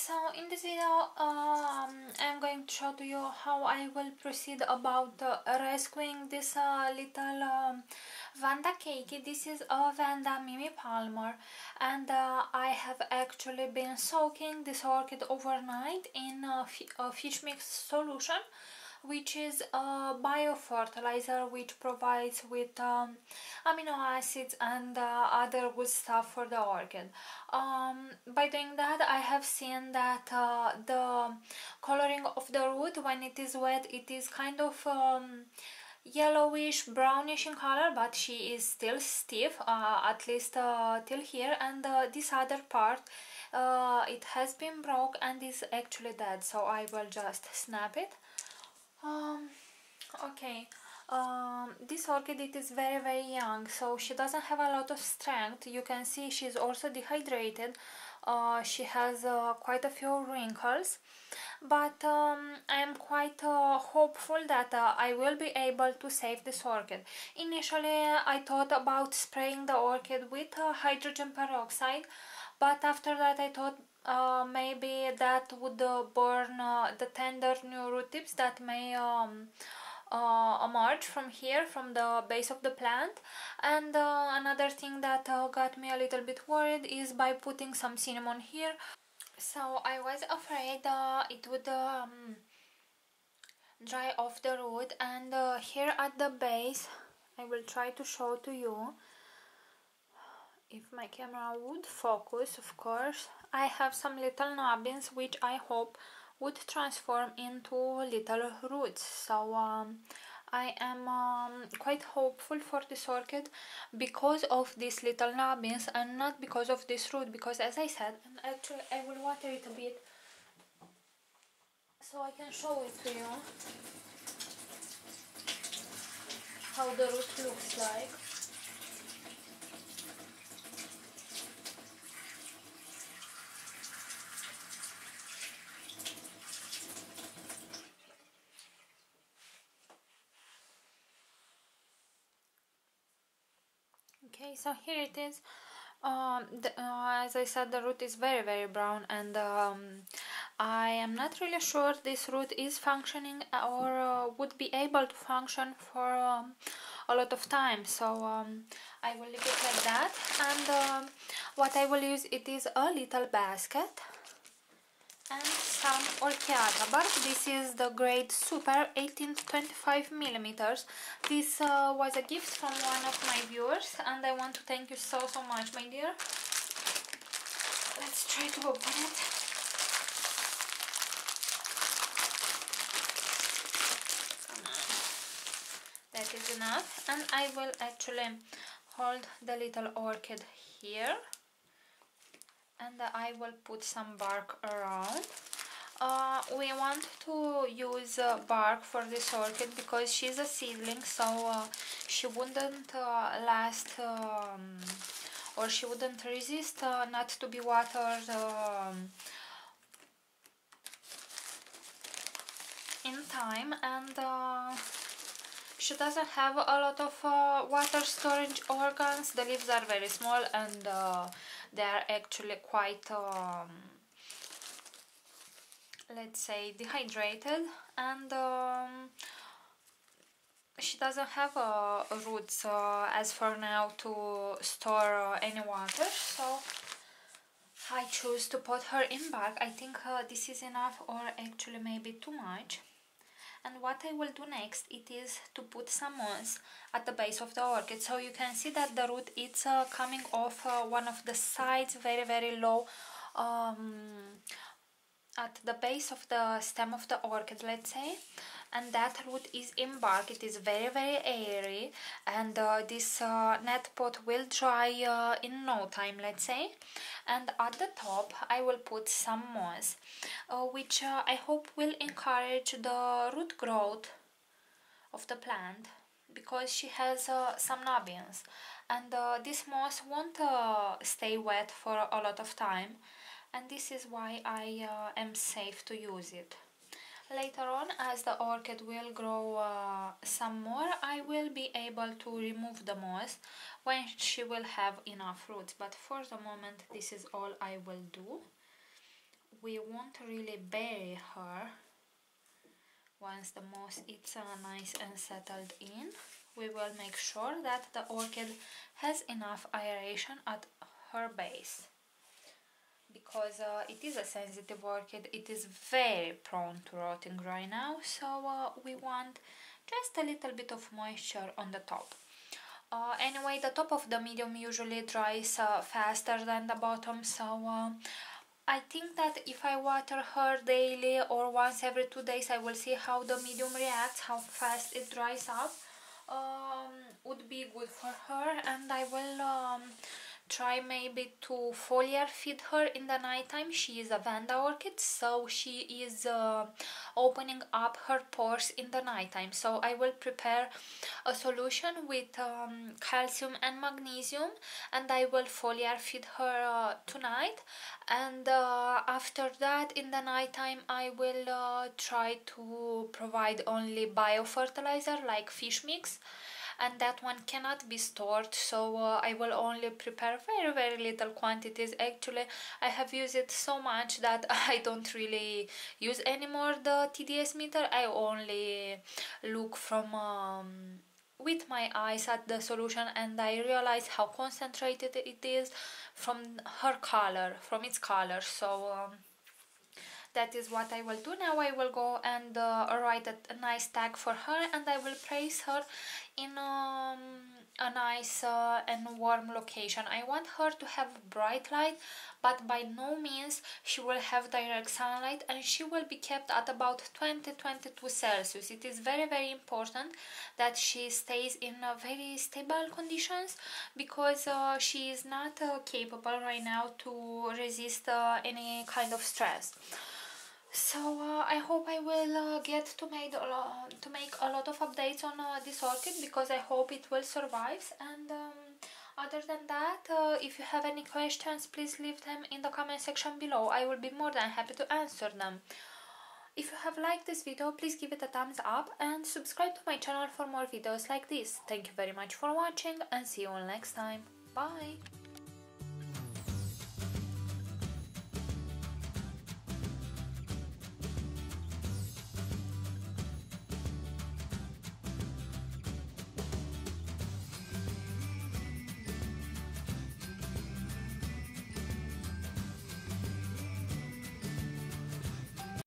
So in this video I'm going to show to you how I will proceed about rescuing this little vanda keiki. This is a vanda Mimi Palmer, and I have actually been soaking this orchid overnight in a fish mix solution, which is a biofertilizer which provides with amino acids and other good stuff for the orchid. By doing that, I have seen that the coloring of the root when it is wet, it is kind of yellowish brownish in color, but she is still stiff, at least till here, and this other part it has been broke and is actually dead, so I will just snap it. Okay, this orchid, it is very young, so she doesn't have a lot of strength. You can see she's also dehydrated. She has quite a few wrinkles, but I am quite hopeful that I will be able to save this orchid. Initially I thought about spraying the orchid with hydrogen peroxide, but after that I thought maybe that would burn the tender new root tips that may emerge from here, from the base of the plant. And another thing that got me a little bit worried is by putting some cinnamon here. So I was afraid it would dry off the root, and here at the base I will try to show to you, if my camera would focus, of course. I have some little nubbins which I hope would transform into little roots. So I am quite hopeful for this orchid because of these little nubbins and not because of this root, because as I said, and actually I will water it a bit so I can show it to you how the root looks like. Okay, so here it is. As I said, the root is very brown, and I am not really sure this root is functioning or would be able to function for a lot of time. So I will leave it like that, and what I will use, it is a little basket and some orchiata bark. This is the grade Super 18 to 25 millimeters. This was a gift from one of my viewers, and I want to thank you so much, my dear. Let's try to open it. That is enough, and I will actually hold the little orchid here, and I will put some bark around. We want to use bark for this orchid because she's a seedling, so she wouldn't last or she wouldn't resist not to be watered in time, and she doesn't have a lot of water storage organs. The leaves are very small, and they are actually quite let's say dehydrated, and she doesn't have roots as for now to store any water, so I choose to put her in bark. I think this is enough, or actually maybe too much. And what I will do next, it is to put some moss at the base of the orchid. So you can see that the root, it's coming off one of the sides, very low, at the base of the stem of the orchid, let's say, and that root is in bark. It is very airy, and this net pot will dry in no time, let's say. And at the top I will put some moss, which I hope will encourage the root growth of the plant, because she has some nubbins, and this moss won't stay wet for a lot of time, and this is why I am safe to use it. Later on, as the orchid will grow some more, I will be able to remove the moss when she will have enough roots, but for the moment this is all I will do. we won't really bury her. Once the moss is nice and settled in, we will make sure that the orchid has enough aeration at her base, because it is a sensitive orchid. It is very prone to rotting right now, so we want just a little bit of moisture on the top. Anyway, the top of the medium usually dries faster than the bottom, so I think that if I water her daily or once every 2 days, I will see how the medium reacts, how fast it dries up. Would be good for her, and I will try maybe to foliar feed her in the nighttime. She is a vanda orchid, so she is opening up her pores in the nighttime. So I will prepare a solution with calcium and magnesium, and I will foliar feed her tonight, and after that in the nighttime I will try to provide only biofertilizer like fish mix, and that one cannot be stored, so I will only prepare very little quantities. Actually, I have used it so much that I don't really use anymore the TDS meter. I only look from with my eyes at the solution, and I realize how concentrated it is from her color, from its color. So that is what I will do. Now I will go and write a nice tag for her, and I will place her in a nice and warm location. I want her to have bright light, but by no means she will have direct sunlight, and she will be kept at about 20-22 Celsius. It is very important that she stays in very stable conditions, because she is not capable right now to resist any kind of stress. So I hope I will get to make a lot of updates on this orchid, because I hope it will survive. And other than that, if you have any questions, please leave them in the comment section below. I will be more than happy to answer them. If you have liked this video, please give it a thumbs up and subscribe to my channel for more videos like this. Thank you very much for watching, and see you all next time. Bye!